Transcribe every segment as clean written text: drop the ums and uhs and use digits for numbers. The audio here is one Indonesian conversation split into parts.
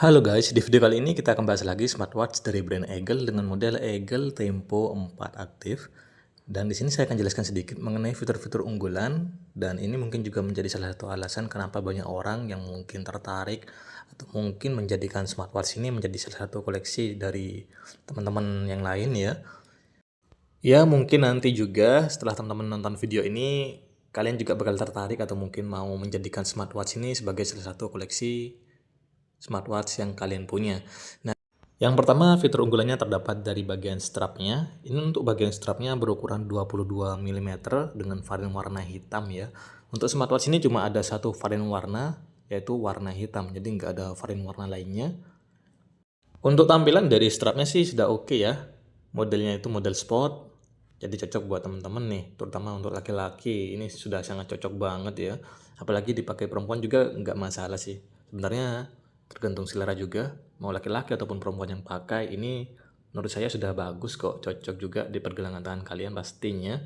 Halo guys, di video kali ini kita akan bahas lagi smartwatch dari brand Eagle dengan model Eagle Tempo 4 Active. Dan di sini saya akan jelaskan sedikit mengenai fitur-fitur unggulan, dan ini mungkin juga menjadi salah satu alasan kenapa banyak orang yang mungkin tertarik atau mungkin menjadikan smartwatch ini menjadi salah satu koleksi dari teman-teman yang lain ya. Ya, mungkin nanti juga setelah teman-teman nonton video ini, kalian juga bakal tertarik atau mungkin mau menjadikan smartwatch ini sebagai salah satu koleksi smartwatch yang kalian punya. Nah, yang pertama fitur unggulannya terdapat dari bagian strapnya. Ini untuk bagian strapnya berukuran 22 mm dengan varian warna hitam ya. Untuk smartwatch ini cuma ada satu varian warna, yaitu warna hitam. Jadi nggak ada varian warna lainnya. Untuk tampilan dari strapnya sih sudah oke ya. Modelnya itu model sport. Jadi cocok buat teman-teman nih, terutama untuk laki-laki. Ini sudah sangat cocok banget ya. Apalagi dipakai perempuan juga nggak masalah sih. Sebenarnya tergantung selera juga. Mau laki-laki ataupun perempuan yang pakai, ini menurut saya sudah bagus kok. Cocok juga di pergelangan tangan kalian pastinya.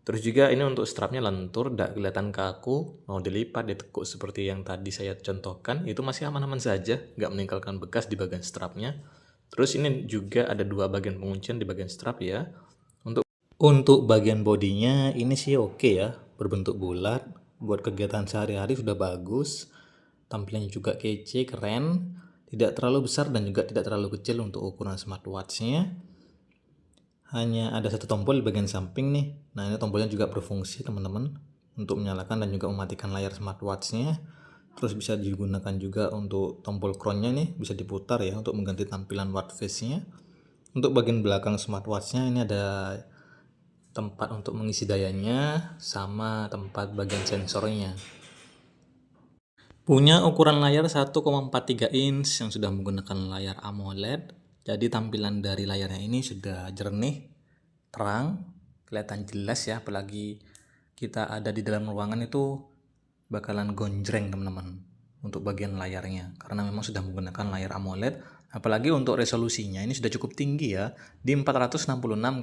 Terus juga ini untuk strapnya lentur, tidak kelihatan kaku, mau dilipat, ditekuk seperti yang tadi saya contohkan, itu masih aman-aman saja, nggak meninggalkan bekas di bagian strapnya. Terus ini juga ada dua bagian penguncian di bagian strap ya. Untuk bagian bodinya ini sih oke ya, berbentuk bulat, buat kegiatan sehari-hari sudah bagus. Tampilannya juga kece, keren, tidak terlalu besar dan juga tidak terlalu kecil untuk ukuran smartwatchnya. Hanya ada satu tombol di bagian samping nih. Nah, ini tombolnya juga berfungsi teman-teman untuk menyalakan dan juga mematikan layar smartwatchnya. Terus bisa digunakan juga untuk tombol crown-nya nih, bisa diputar ya untuk mengganti tampilan watch face-nya. Untuk bagian belakang smartwatchnya ini ada tempat untuk mengisi dayanya sama tempat bagian sensornya. Punya ukuran layar 1,43 inch yang sudah menggunakan layar AMOLED. Jadi tampilan dari layarnya ini sudah jernih, terang, kelihatan jelas ya, apalagi kita ada di dalam ruangan itu bakalan gonjreng teman-teman untuk bagian layarnya karena memang sudah menggunakan layar AMOLED. Apalagi untuk resolusinya ini sudah cukup tinggi ya, di 466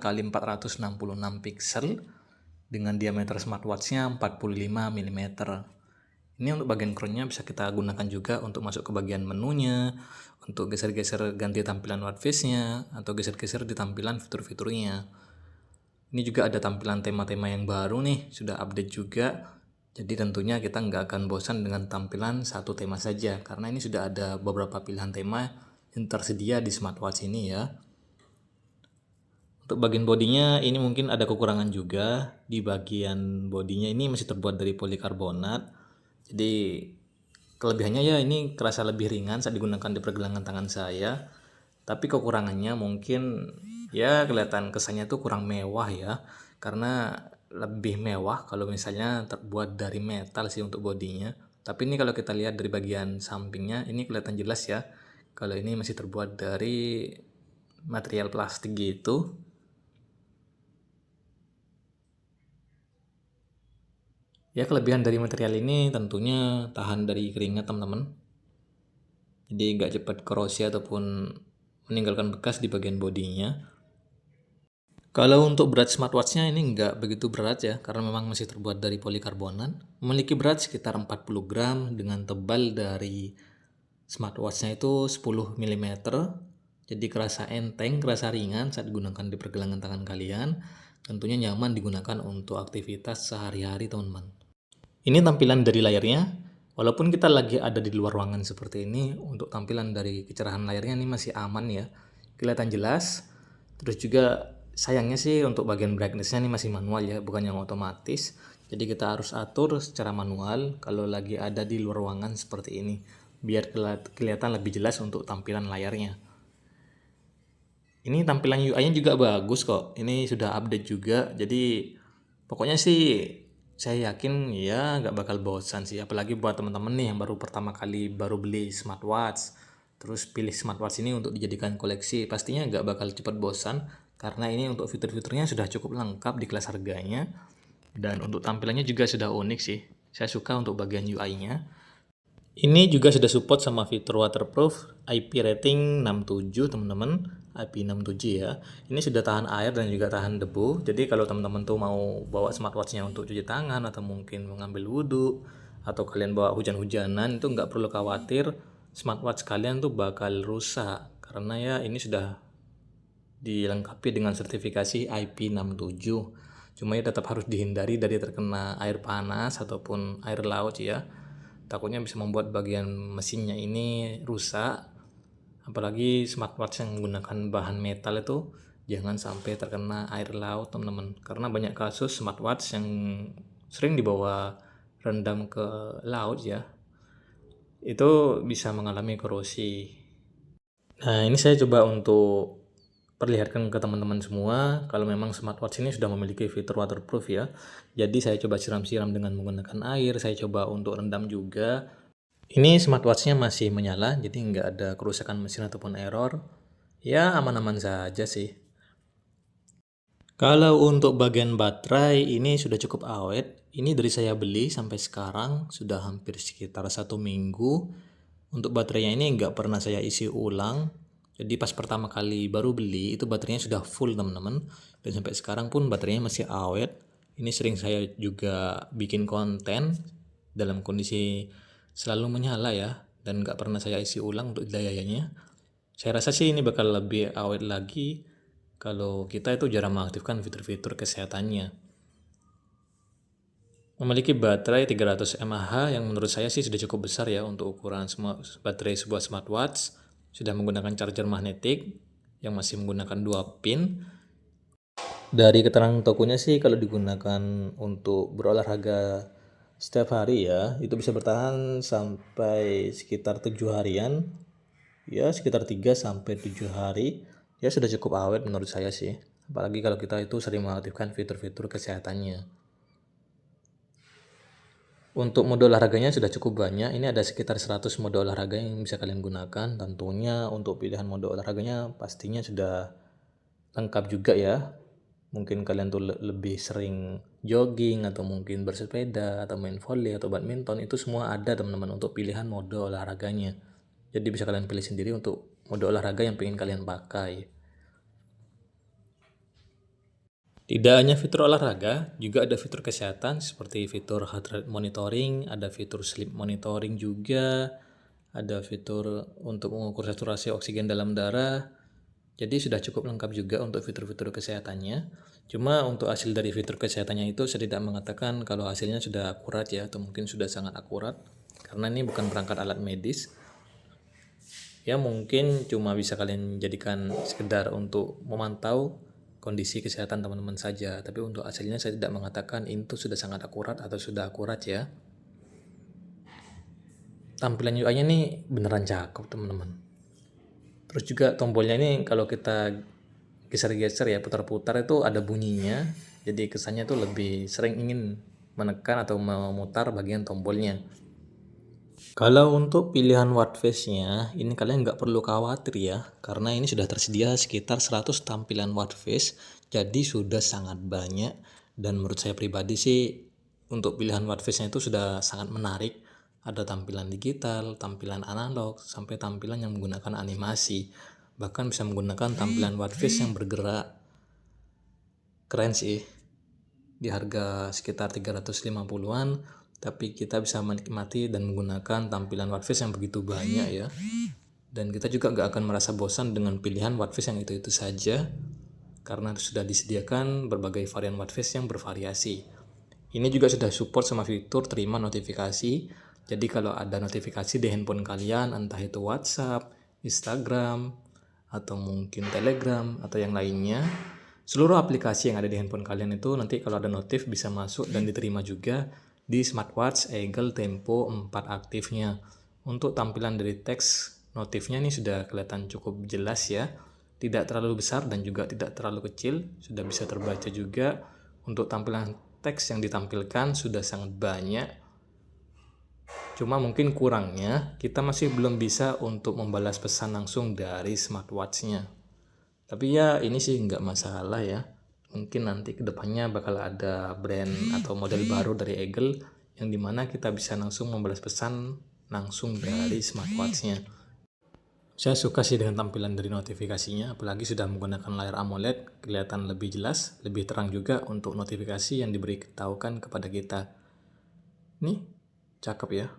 kali 466 pixel dengan diameter smartwatchnya 45 mm. Ini untuk bagian crown-nya bisa kita gunakan juga untuk masuk ke bagian menunya, untuk geser-geser ganti tampilan watch face-nya, atau geser-geser di tampilan fitur-fiturnya. Ini juga ada tampilan tema-tema yang baru nih, sudah update juga. Jadi tentunya kita nggak akan bosan dengan tampilan satu tema saja, karena ini sudah ada beberapa pilihan tema yang tersedia di smartwatch ini ya. Untuk bagian bodinya ini mungkin ada kekurangan juga. Di bagian bodinya ini masih terbuat dari polikarbonat. Jadi kelebihannya ya ini kerasa lebih ringan saat digunakan di pergelangan tangan saya. Tapi kekurangannya mungkin ya kelihatan kesannya tuh kurang mewah ya. Karena lebih mewah kalau misalnya terbuat dari metal sih untuk bodinya. Tapi ini kalau kita lihat dari bagian sampingnya ini kelihatan jelas ya. Kalau ini masih terbuat dari material plastik gitu. Ya, kelebihan dari material ini tentunya tahan dari keringat teman-teman. Jadi nggak cepat korosi ataupun meninggalkan bekas di bagian bodinya. Kalau untuk berat smartwatchnya ini nggak begitu berat ya, karena memang masih terbuat dari polikarbonat. Memiliki berat sekitar 40 gram dengan tebal dari smartwatchnya itu 10 mm. Jadi kerasa enteng, kerasa ringan saat digunakan di pergelangan tangan kalian. Tentunya nyaman digunakan untuk aktivitas sehari-hari teman-teman. Ini tampilan dari layarnya. Walaupun kita lagi ada di luar ruangan seperti ini, untuk tampilan dari kecerahan layarnya ini masih aman ya. Kelihatan jelas. Terus juga sayangnya sih untuk bagian brightness-nya ini masih manual ya, bukan yang otomatis. Jadi kita harus atur secara manual kalau lagi ada di luar ruangan seperti ini, biar kelihatan lebih jelas untuk tampilan layarnya. Ini tampilan UI-nya juga bagus kok. Ini sudah update juga. Jadi pokoknya sih saya yakin ya nggak bakal bosan sih. Apalagi buat teman-teman nih yang baru pertama kali baru beli smartwatch. Terus pilih smartwatch ini untuk dijadikan koleksi. Pastinya nggak bakal cepat bosan. Karena ini untuk fitur-fiturnya sudah cukup lengkap di kelas harganya. Dan untuk tampilannya juga sudah unik sih. Saya suka untuk bagian UI-nya. Ini juga sudah support sama fitur waterproof, IP rating 67 teman-teman, IP67 ya. Ini sudah tahan air dan juga tahan debu. Jadi kalau teman-teman tuh mau bawa smartwatchnya untuk cuci tangan atau mungkin mengambil wudhu atau kalian bawa hujan-hujanan itu nggak perlu khawatir smartwatch kalian tuh bakal rusak, karena ya ini sudah dilengkapi dengan sertifikasi IP67. Cuma ya tetap harus dihindari dari terkena air panas ataupun air laut ya. Takutnya bisa membuat bagian mesinnya ini rusak. Apalagi smartwatch yang menggunakan bahan metal itu jangan sampai terkena air laut teman-teman. Karena banyak kasus smartwatch yang sering dibawa rendam ke laut ya, itu bisa mengalami korosi. Nah, ini saya coba untuk perlihatkan ke teman-teman semua kalau memang smartwatch ini sudah memiliki fitur waterproof ya. Jadi saya coba siram-siram dengan menggunakan air, saya coba untuk rendam juga. Ini smartwatchnya masih menyala, jadi nggak ada kerusakan mesin ataupun error. Ya, aman-aman saja sih. Kalau untuk bagian baterai ini sudah cukup awet. Ini dari saya beli sampai sekarang sudah hampir sekitar 1 minggu. Untuk baterainya ini nggak pernah saya isi ulang. Jadi pas pertama kali baru beli itu baterainya sudah full teman-teman. Dan sampai sekarang pun baterainya masih awet. Ini sering saya juga bikin konten dalam kondisi selalu menyala ya. Dan nggak pernah saya isi ulang untuk dayanya. Saya rasa sih ini bakal lebih awet lagi kalau kita itu jarang mengaktifkan fitur-fitur kesehatannya. Memiliki baterai 300 mAh yang menurut saya sih sudah cukup besar ya untuk ukuran baterai sebuah smartwatch. Sudah menggunakan charger magnetik yang masih menggunakan 2 pin. Dari keterangan tokonya sih kalau digunakan untuk berolahraga setiap hari ya, itu bisa bertahan sampai sekitar 7 harian. Ya, sekitar 3 sampai 7 hari. Ya sudah cukup awet menurut saya sih. Apalagi kalau kita itu sering mengaktifkan fitur-fitur kesehatannya. Untuk mode olahraganya sudah cukup banyak. Ini ada sekitar 100 mode olahraga yang bisa kalian gunakan. Tentunya untuk pilihan mode olahraganya pastinya sudah lengkap juga ya. Mungkin kalian tuh lebih sering jogging atau mungkin bersepeda atau main volley atau badminton, itu semua ada teman-teman untuk pilihan mode olahraganya. Jadi bisa kalian pilih sendiri untuk mode olahraga yang pengen kalian pakai. Tidak hanya fitur olahraga, juga ada fitur kesehatan seperti fitur heart rate monitoring, ada fitur sleep monitoring juga, ada fitur untuk mengukur saturasi oksigen dalam darah. Jadi sudah cukup lengkap juga untuk fitur-fitur kesehatannya. Cuma untuk hasil dari fitur kesehatannya itu saya tidak mengatakan kalau hasilnya sudah akurat ya, atau mungkin sudah sangat akurat. Karena ini bukan perangkat alat medis. Ya mungkin cuma bisa kalian jadikan sekedar untuk memantau kondisi kesehatan teman-teman saja. Tapi untuk hasilnya saya tidak mengatakan itu sudah sangat akurat atau sudah akurat ya. Tampilan UI-nya nih beneran cakep teman-teman. Terus juga tombolnya ini kalau kita geser-geser ya, putar-putar itu ada bunyinya. Jadi kesannya tuh lebih sering ingin menekan atau memutar bagian tombolnya. Kalau untuk pilihan watch face-nya, ini kalian nggak perlu khawatir ya, karena ini sudah tersedia sekitar 100 tampilan watch face, jadi sudah sangat banyak. Dan menurut saya pribadi sih, untuk pilihan watch face-nya itu sudah sangat menarik. Ada tampilan digital, tampilan analog, sampai tampilan yang menggunakan animasi. Bahkan bisa menggunakan tampilan watch face yang bergerak. Keren sih. Di harga sekitar 350-an, tapi kita bisa menikmati dan menggunakan tampilan watch face yang begitu banyak ya. Dan kita juga gak akan merasa bosan dengan pilihan watch face yang itu-itu saja, karena sudah disediakan berbagai varian watch face yang bervariasi. Ini juga sudah support sama fitur terima notifikasi. Jadi kalau ada notifikasi di handphone kalian, entah itu WhatsApp, Instagram, atau mungkin Telegram, atau yang lainnya, seluruh aplikasi yang ada di handphone kalian itu nanti kalau ada notif bisa masuk dan diterima juga di smartwatch Eagle Tempo 4 aktifnya. Untuk tampilan dari teks notifnya ini sudah kelihatan cukup jelas ya. Tidak terlalu besar dan juga tidak terlalu kecil, sudah bisa terbaca juga. Untuk tampilan teks yang ditampilkan sudah sangat banyak. Cuma mungkin kurangnya kita masih belum bisa untuk membalas pesan langsung dari smartwatch-nya. Tapi ya ini sih nggak masalah ya. Mungkin nanti kedepannya bakal ada brand atau model baru dari Eagle yang dimana kita bisa langsung membalas pesan langsung dari smartwatch-nya. Saya suka sih dengan tampilan dari notifikasinya, apalagi sudah menggunakan layar AMOLED, kelihatan lebih jelas, lebih terang juga untuk notifikasi yang diberitahukan kepada kita. Nih, cakep ya.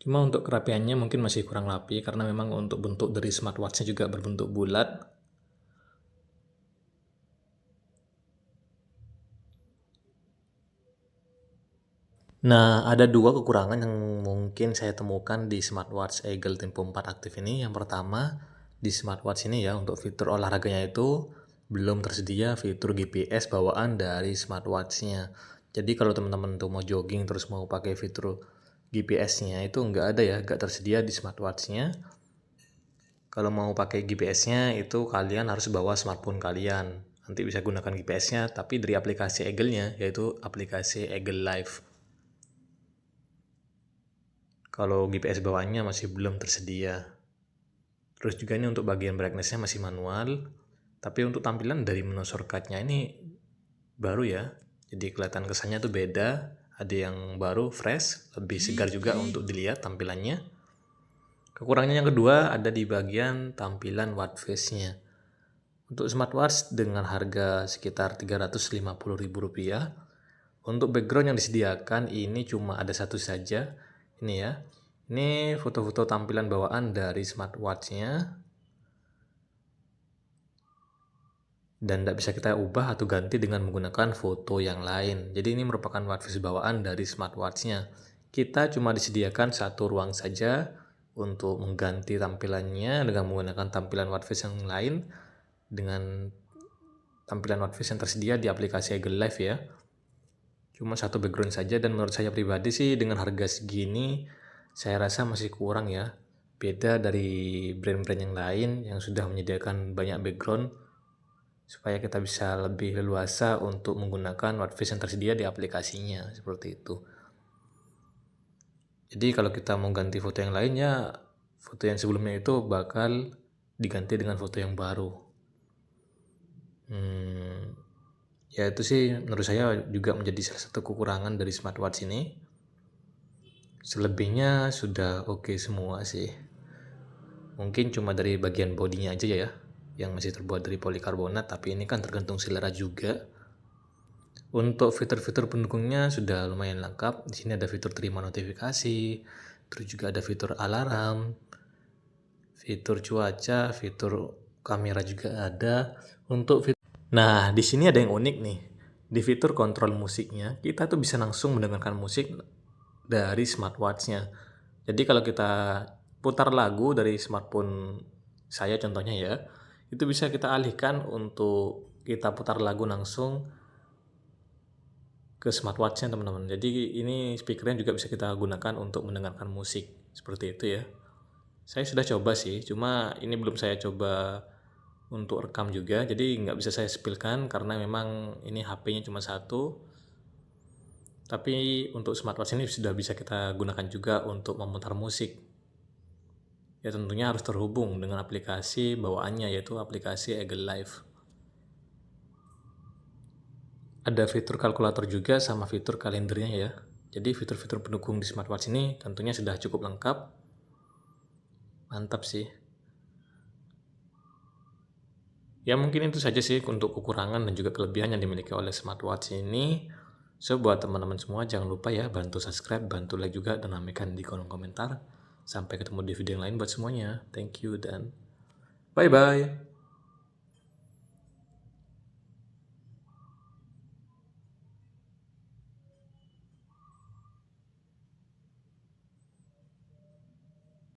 Cuma untuk kerapiannya mungkin masih kurang rapi karena memang untuk bentuk dari smartwatch-nya juga berbentuk bulat. Nah, ada dua kekurangan yang mungkin saya temukan di smartwatch Eagle Tempo 4 Active ini. Yang pertama, di smartwatch ini ya, untuk fitur olahraganya itu belum tersedia fitur GPS bawaan dari smartwatch-nya. Jadi kalau teman-teman tuh mau jogging terus mau pakai fitur GPS-nya itu nggak ada ya, nggak tersedia di smartwatch-nya. Kalau mau pakai GPS-nya itu kalian harus bawa smartphone kalian. Nanti bisa gunakan GPS-nya tapi dari aplikasi Eagle-nya, yaitu aplikasi Eagle Live. Kalau GPS bawaannya masih belum tersedia. Terus juga ini untuk bagian brightness-nya masih manual. Tapi untuk tampilan dari menu shortcut-nya ini baru ya. Jadi kelihatan kesannya tuh beda. Ada yang baru, fresh, lebih segar juga untuk dilihat tampilannya. Kekurangannya yang kedua ada di bagian tampilan watch face-nya. Untuk smartwatch dengan harga sekitar Rp350.000. Untuk background yang disediakan ini cuma ada satu saja. Ini ya. Ini foto-foto tampilan bawaan dari smartwatch-nya. Dan tidak bisa kita ubah atau ganti dengan menggunakan foto yang lain. Jadi ini merupakan watch face bawaan dari smartwatch-nya. Kita cuma disediakan satu ruang saja untuk mengganti tampilannya dengan menggunakan tampilan watch face yang lain dengan tampilan watch face yang tersedia di aplikasi Eagle Live ya. Cuma satu background saja dan menurut saya pribadi sih dengan harga segini saya rasa masih kurang ya. Beda dari brand-brand yang lain yang sudah menyediakan banyak background supaya kita bisa lebih leluasa untuk menggunakan watch face yang tersedia di aplikasinya, seperti itu. Jadi kalau kita mau ganti foto yang lainnya, foto yang sebelumnya itu bakal diganti dengan foto yang baru. Ya itu sih menurut saya juga menjadi salah satu kekurangan dari smartwatch ini. Selebihnya sudah oke semua sih. Mungkin cuma dari bagian bodinya aja ya yang masih terbuat dari polikarbonat, tapi ini kan tergantung selera juga. Untuk fitur-fitur pendukungnya sudah lumayan lengkap. Di sini ada fitur terima notifikasi, terus juga ada fitur alarm, fitur cuaca, fitur kamera juga ada. Nah, di sini ada yang unik nih. Di fitur kontrol musiknya, kita tuh bisa langsung mendengarkan musik dari smartwatch-nya. Jadi kalau kita putar lagu dari smartphone saya contohnya ya, itu bisa kita alihkan untuk kita putar lagu langsung ke smartwatch-nya teman-teman. Jadi ini speakernya juga bisa kita gunakan untuk mendengarkan musik seperti itu ya. Saya sudah coba sih, cuma ini belum saya coba untuk rekam juga, jadi nggak bisa saya spillkan karena memang ini HP-nya cuma satu. Tapi untuk smartwatch ini sudah bisa kita gunakan juga untuk memutar musik. Ya tentunya harus terhubung dengan aplikasi bawaannya yaitu aplikasi Eagle Live. Ada fitur kalkulator juga sama fitur kalendernya ya. Jadi fitur-fitur pendukung di smartwatch ini tentunya sudah cukup lengkap. Mantap sih. Ya mungkin itu saja sih untuk kekurangan dan juga kelebihan yang dimiliki oleh smartwatch ini. So buat teman-teman semua jangan lupa ya bantu subscribe, bantu like juga dan ramaikan di kolom komentar. Sampai ketemu di video yang lain buat semuanya. Thank you dan bye-bye.